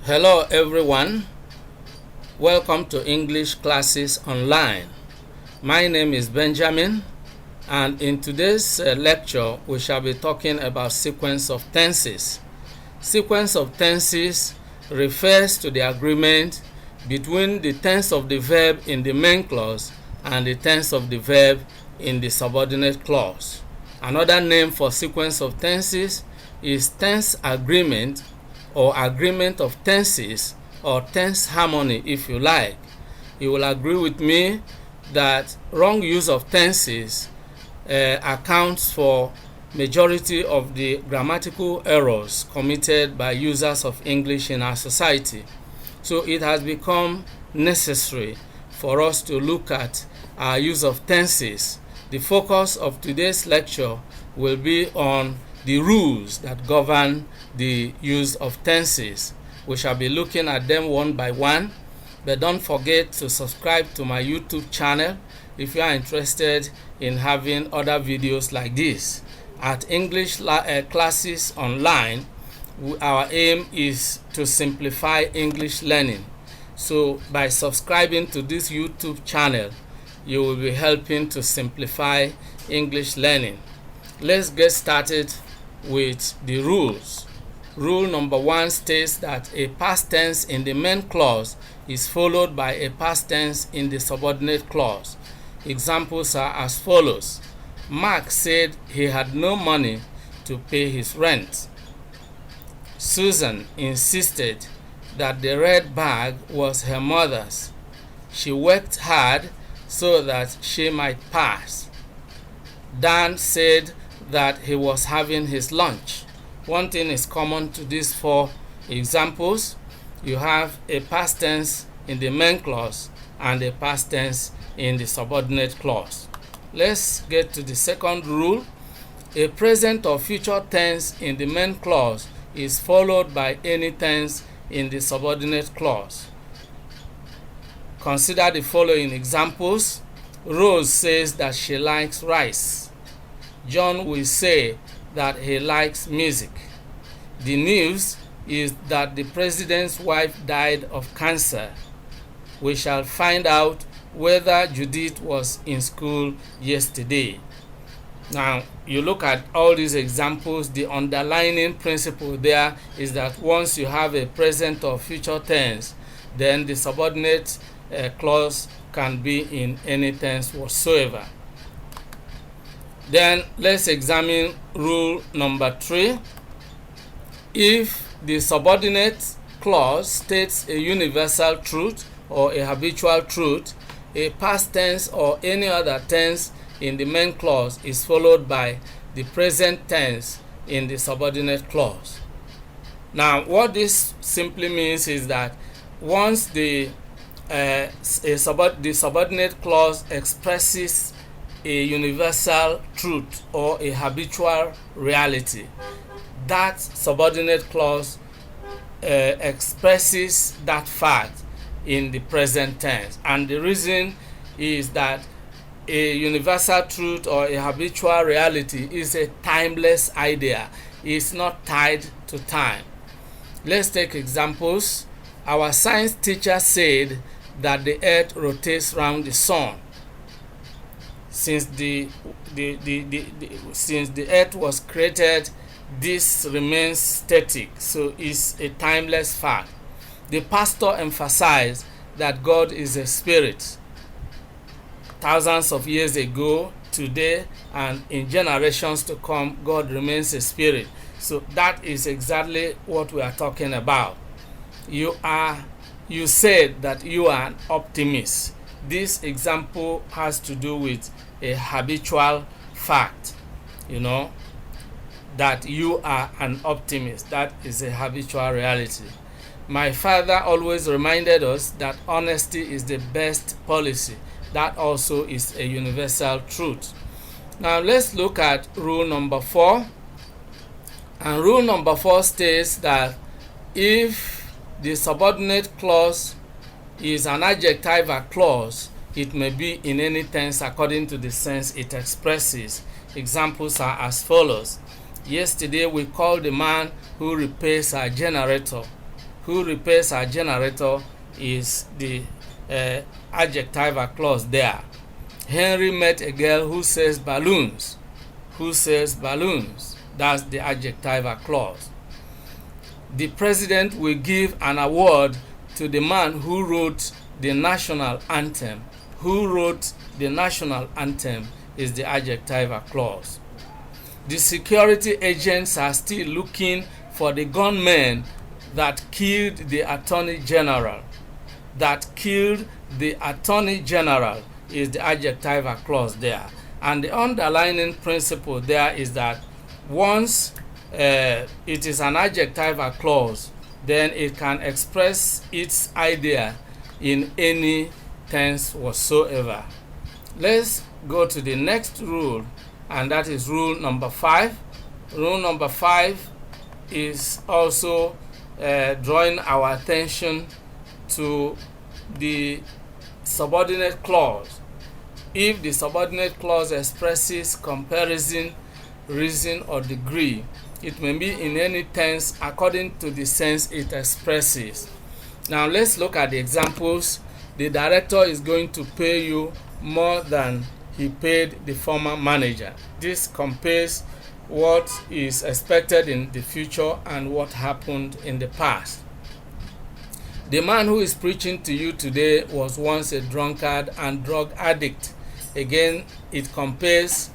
Hello everyone, welcome to English Classes Online. My name is Benjamin, and in today's lecture we shall be talking about sequence of tenses. Sequence of tenses refers to the agreement between the tense of the verb in the main clause and the tense of the verb in the subordinate clause. Another name for sequence of tenses is tense agreement or agreement of tenses or tense harmony if you like. You will agree with me that wrong use of tenses accounts for majority of the grammatical errors committed by users of English in our society. So it has become necessary for us to look at our use of tenses. The focus of today's lecture will be on the rules that govern the use of tenses. We shall be looking at them one by one, but don't forget to subscribe to my YouTube channel if you are interested in having other videos like this. At English Classes Online, our aim is to simplify English learning. So by subscribing to this YouTube channel, you will be helping to simplify English learning. Let's get started with the rules. Rule number 1 states that a past tense in the main clause is followed by a past tense in the subordinate clause. Examples are as follows. Mark said he had no money to pay his rent. Susan insisted that the red bag was her mother's. She worked hard so that she might pass. Dan said that he was having his lunch. One thing is common to these four examples. You have a past tense in the main clause and a past tense in the subordinate clause. Let's get to the second rule. A present or future tense in the main clause is followed by any tense in the subordinate clause. Consider the following examples. Rose says that she likes rice. John will say that he likes music. The news is that the president's wife died of cancer. We shall find out whether Judith was in school yesterday. Now, you look at all these examples, the underlying principle there is that once you have a present or future tense, then the subordinate clause can be in any tense whatsoever. Then let's examine rule number 3. If the subordinate clause states a universal truth or a habitual truth, a past tense or any other tense in the main clause is followed by the present tense in the subordinate clause. Now, what this simply means is that once the subordinate clause expresses a universal truth or a habitual reality, that subordinate clause expresses that fact in the present tense. And the reason is that a universal truth or a habitual reality is a timeless idea. It's not tied to time. Let's take examples. Our science teacher said that the earth rotates around the sun. Since the earth was created, this remains static, so it's a timeless fact. The pastor emphasized that God is a spirit. Thousands of years ago, today, and in generations to come, God remains a spirit. So that is exactly what we are talking about. You said that you are an optimist. This example has to do with a habitual fact, that you are an optimist. That is a habitual reality. My father always reminded us that honesty is the best policy. That also is a universal truth. Now let's look at rule number 4. And rule number 4 states that if the subordinate clause is an adjectival clause, it may be in any tense according to the sense it expresses. Examples are as follows. Yesterday we called the man who repairs our generator who repairs her generator is the adjectival clause there. Henry met a girl who sells balloons. Who sells balloons? That's the adjectival clause. The president will give an award to the man who wrote the national anthem. Who wrote the national anthem is the adjectival clause. The security agents are still looking for the gunmen that killed the attorney general. That killed the attorney general is the adjectival clause there. And the underlying principle there is that once it is an adjectival clause, then it can express its idea in any tense whatsoever. Let's go to the next rule, and that is rule number 5. Rule number 5 is also drawing our attention to the subordinate clause. If the subordinate clause expresses comparison, reason, or degree, it may be in any tense according to the sense it expresses. Now let's look at the examples. The director is going to pay you more than he paid the former manager. This compares what is expected in the future and what happened in the past. The man who is preaching to you today was once a drunkard and drug addict. Again, it compares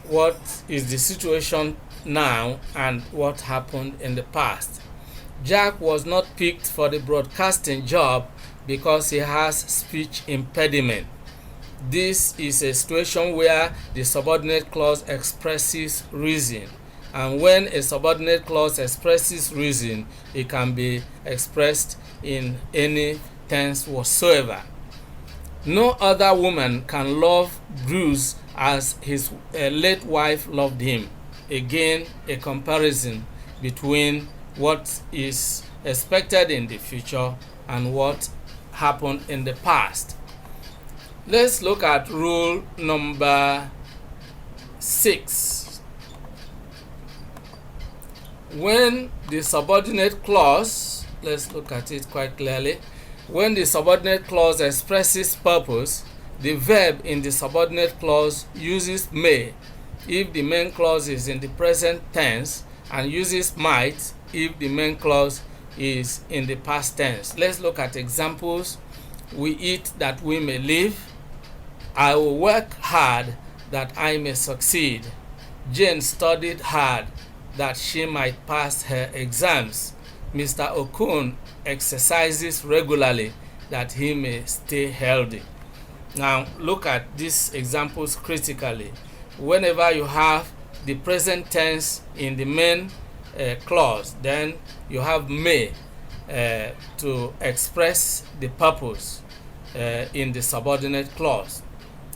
what is the situation now and what happened in the past. Jack was not picked for the broadcasting job because he has speech impediment. This is a situation where the subordinate clause expresses reason. And when a subordinate clause expresses reason, it can be expressed in any tense whatsoever. No other woman can love Bruce as his late wife loved him. Again, a comparison between what is expected in the future and what happened in the past. Let's look at rule number 6. When the subordinate clause, let's look at it quite clearly. When the subordinate clause expresses purpose, the verb in the subordinate clause uses may if the main clause is in the present tense, and uses might if the main clause is in the past tense. Let's look at examples. We eat that we may live. I will work hard that I may succeed. Jane studied hard that she might pass her exams. Mr. Okun exercises regularly that he may stay healthy. Now look at these examples critically. Whenever you have the present tense in the main clause, then you have may to express the purpose in the subordinate clause.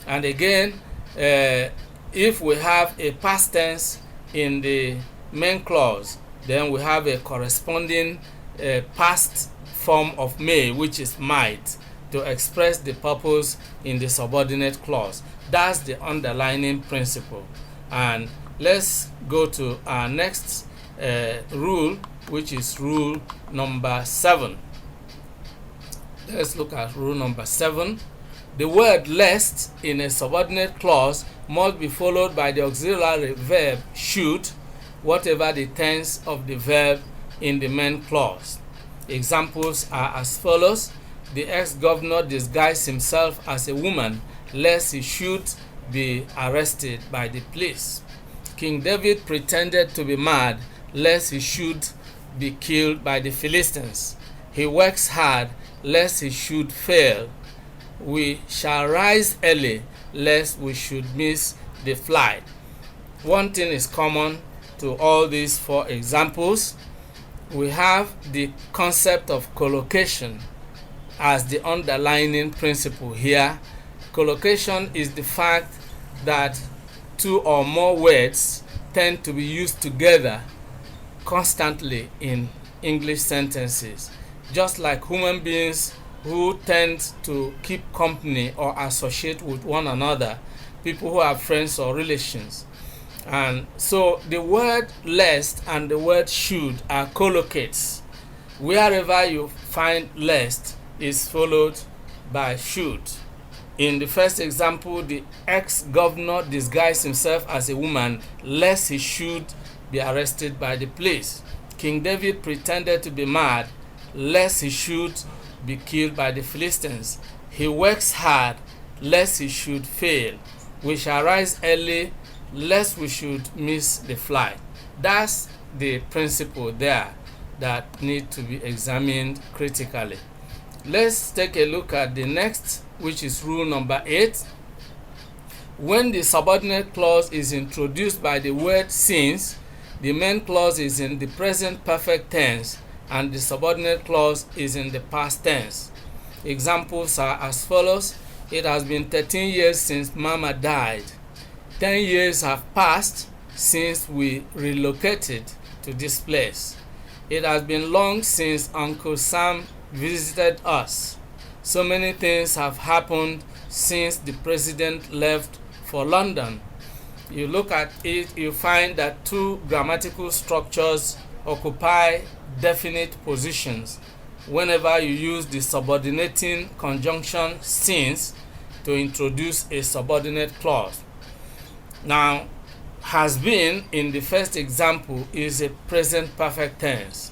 And again, if we have a past tense in the main clause, then we have a corresponding past form of may, which is might, to express the purpose in the subordinate clause. That's the underlying principle. And let's go to our next rule, which is rule number 7. Let's look at rule number 7. The word lest in a subordinate clause must be followed by the auxiliary verb should, whatever the tense of the verb in the main clause. Examples are as follows. The ex-governor disguised himself as a woman lest he should be arrested by the police. King David pretended to be mad lest he should be killed by the Philistines. He works hard lest he should fail. We shall rise early lest we should miss the flight. One thing is common to all these 4 examples. We have the concept of collocation as the underlying principle here. Collocation is the fact that 2 or more words tend to be used together constantly in English sentences, just like human beings who tend to keep company or associate with one another, people who are friends or relations. And so the word lest and the word should are collocates. Wherever you find lest is followed by should. In the first example, the ex-governor disguised himself as a woman lest he should be arrested by the police. King David pretended to be mad lest he should be killed by the Philistines. He works hard lest he should fail. We shall rise early lest we should miss the flight. That's the principle there that need to be examined critically. Let's take a look at the next, which is rule number 8. When the subordinate clause is introduced by the word since, the main clause is in the present perfect tense and the subordinate clause is in the past tense. Examples are as follows. It has been 13 years since Mama died. 10 years have passed since we relocated to this place. It has been long since Uncle Sam visited us. So many things have happened since the president left for London. You look at it, you find that two grammatical structures occupy definite positions whenever you use the subordinating conjunction since to introduce a subordinate clause. Now, has been in the first example is a present perfect tense.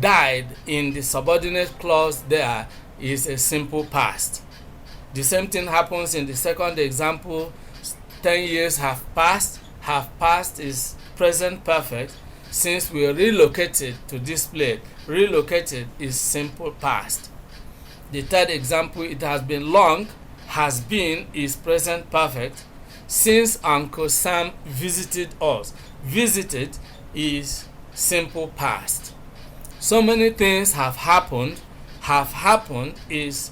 Died in the subordinate clause there is a simple past. The same thing happens in the second example. 10 years have passed. Have passed is present perfect. Since we relocated to this place, relocated is simple past. The third example, it has been long. Has been is present perfect. Since Uncle Sam visited us, visited is simple past. So many things have happened. Have happened is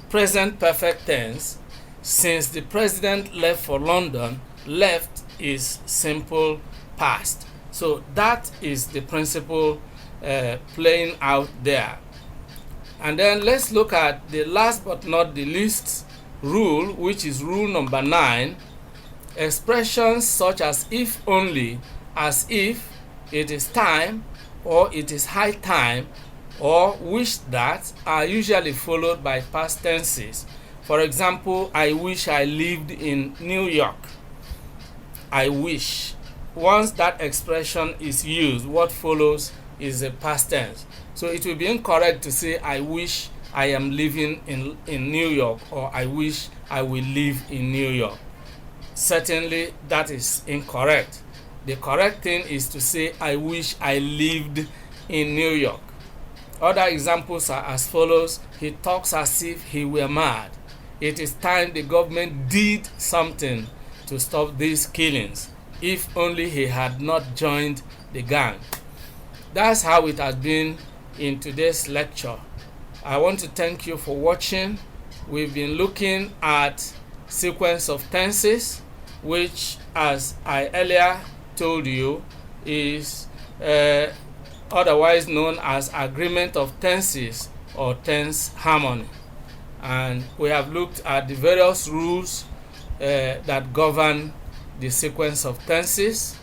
present perfect tense. Since the president left for London, left is simple past. So that is the principle playing out there. And then let's look at the last but not the least rule, which is rule number 9. Expressions such as if only, as if, it is time, or it is high time, or wish that are usually followed by past tenses. For example, I wish I lived in New York. I wish. Once that expression is used, what follows is a past tense. So it will be incorrect to say I wish I am living in New York, or I wish I will live in New York. Certainly that is incorrect. The correct thing is to say I wish I lived in New York. Other examples are as follows. He talks as if he were mad. It is time the government did something to stop these killings. If only he had not joined the gang. That's how it has been in today's lecture. I want to thank you for watching. We've been looking at sequence of tenses, which, as I earlier told you, is otherwise known as agreement of tenses or tense harmony. And we have looked at the various rules that govern the sequence of tenses.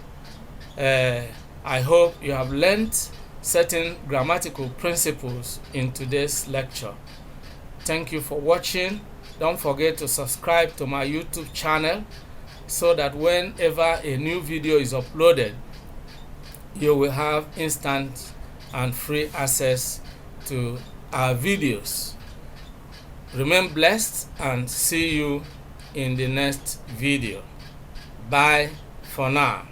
I hope you have learned certain grammatical principles in today's lecture. Thank you for watching. Don't forget to subscribe to my YouTube channel so that whenever a new video is uploaded, you will have instant and free access to our videos. Remain blessed and see you in the next video. Bye for now.